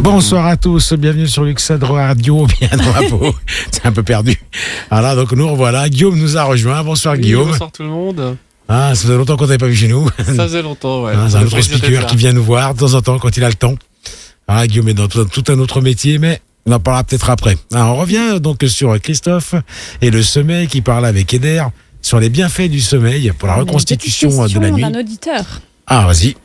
Bonsoir à tous, bienvenue sur Luxad Radio, bien dans la peau. C'est un peu perdu. Voilà, donc nous revoilà. Guillaume nous a rejoint. Bonsoir Guillaume. Bonsoir tout le monde. Ah, ça faisait longtemps qu'on t'avait pas vu chez nous. Ça faisait longtemps, ouais. C'est un autre speaker qui vient nous voir de temps en temps quand il a le temps. Voilà, Guillaume est dans tout un autre métier, mais on en parlera peut-être après. Alors, on revient donc sur Christophe et le sommeil qui parle avec Eder sur les bienfaits du sommeil pour la reconstitution de la nuit. On a un auditeur. Ah, vas-y.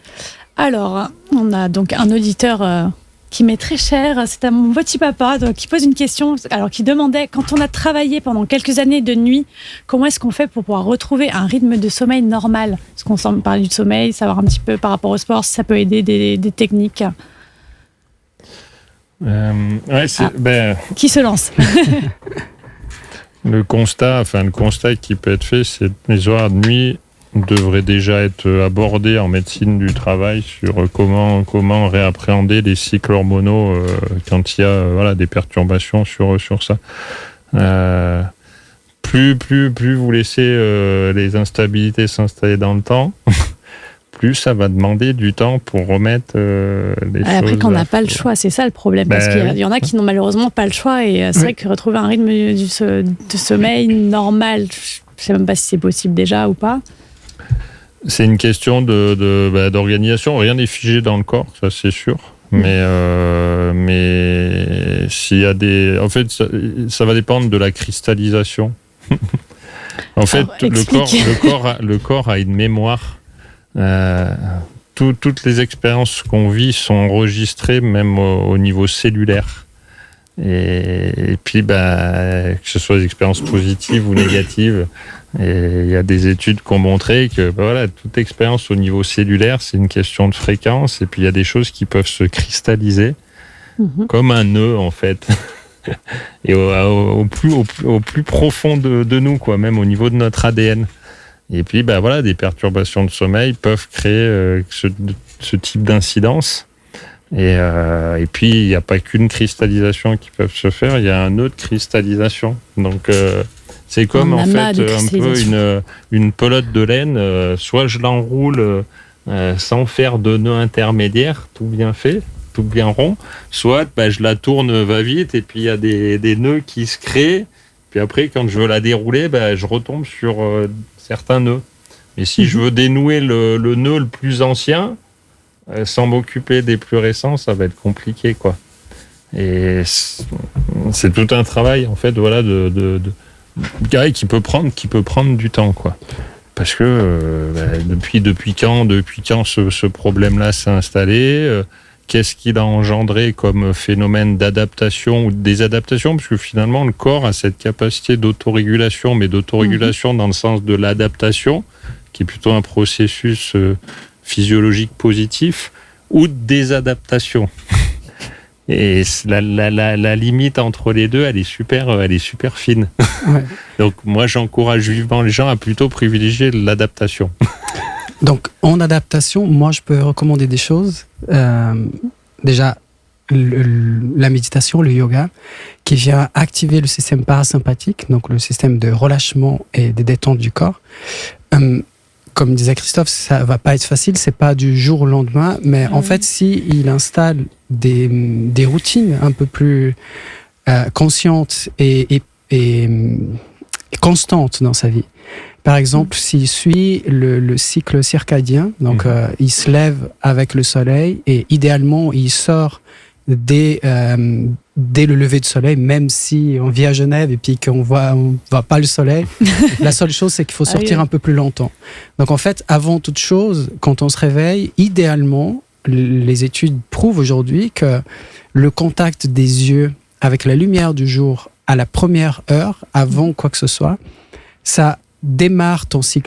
Alors, on a donc un auditeur qui m'est très cher. C'est à mon petit papa qui pose une question. Alors, qui demandait, quand on a travaillé pendant quelques années de nuit, comment est-ce qu'on fait pour pouvoir retrouver un rythme de sommeil normal? Parce qu'on semble parler du sommeil, savoir un petit peu par rapport au sport, si ça peut aider des techniques. Qui se lance? Le constat qui peut être fait, c'est que les horaires de nuit devraient déjà être abordés en médecine du travail sur comment réappréhender les cycles hormonaux quand il y a des perturbations sur ça. Plus vous laissez les instabilités s'installer dans le temps, plus ça va demander du temps pour remettre les choses. Après, qu'on n'a pas le choix, c'est ça le problème. Parce qu'il y en a qui n'ont malheureusement pas le choix. Et c'est vrai que retrouver un rythme de sommeil normal, je ne sais même pas si c'est possible déjà ou pas. C'est une question d'organisation. Rien n'est figé dans le corps, ça c'est sûr. Mais s'il y a en fait, ça va dépendre de la cristallisation. En fait, le corps a une mémoire. Toutes les expériences qu'on vit sont enregistrées même au niveau cellulaire. Et puis, que ce soit des expériences positives ou négatives, il y a des études qui ont montré que toute expérience au niveau cellulaire, c'est une question de fréquence. Et puis, il y a des choses qui peuvent se cristalliser comme un nœud, en fait. Et au plus profond de nous, quoi, même au niveau de notre ADN. Et puis, des perturbations de sommeil peuvent créer ce type d'incidence. Et puis, il n'y a pas qu'une cristallisation qui peut se faire, il y a un nœud de cristallisation. Donc, c'est comme en fait un peu une pelote de laine. Soit je l'enroule sans faire de nœud intermédiaire, tout bien fait, tout bien rond. Soit je la tourne va-vite et puis il y a des nœuds qui se créent. Puis après, quand je veux la dérouler, je retombe sur certains nœuds. Mais si je veux dénouer le nœud le plus ancien, sans m'occuper des plus récents, ça va être compliqué, quoi. Et c'est tout un travail, en fait, de qui peut prendre du temps, quoi. Parce que depuis quand ce problème-là s'est installé, qu'est-ce qu'il a engendré comme phénomène d'adaptation ou de désadaptation? Parce que finalement, le corps a cette capacité d'autorégulation, mais d'autorégulation dans le sens de l'adaptation, qui est plutôt un processus physiologique positif, ou de désadaptation. Et la limite entre les deux, elle est super fine. Ouais. Donc moi, j'encourage vivement les gens à plutôt privilégier l'adaptation. Donc, en adaptation, moi, je peux recommander des choses. Déjà, la méditation, le yoga, qui vient activer le système parasympathique, donc le système de relâchement et de détente du corps. Comme disait Christophe, ça va pas être facile, c'est pas du jour au lendemain, mais en fait, s'il installe des routines un peu plus conscientes et constantes dans sa vie. Par exemple, s'il suit le cycle circadien, donc il se lève avec le soleil et idéalement il sort dès le lever du soleil, même si on vit à Genève et puis qu'on voit pas le soleil. La seule chose, c'est qu'il faut sortir un peu plus longtemps. Donc en fait, avant toute chose, quand on se réveille, idéalement, les études prouvent aujourd'hui que le contact des yeux avec la lumière du jour à la première heure, avant quoi que ce soit, ça démarre ton cycle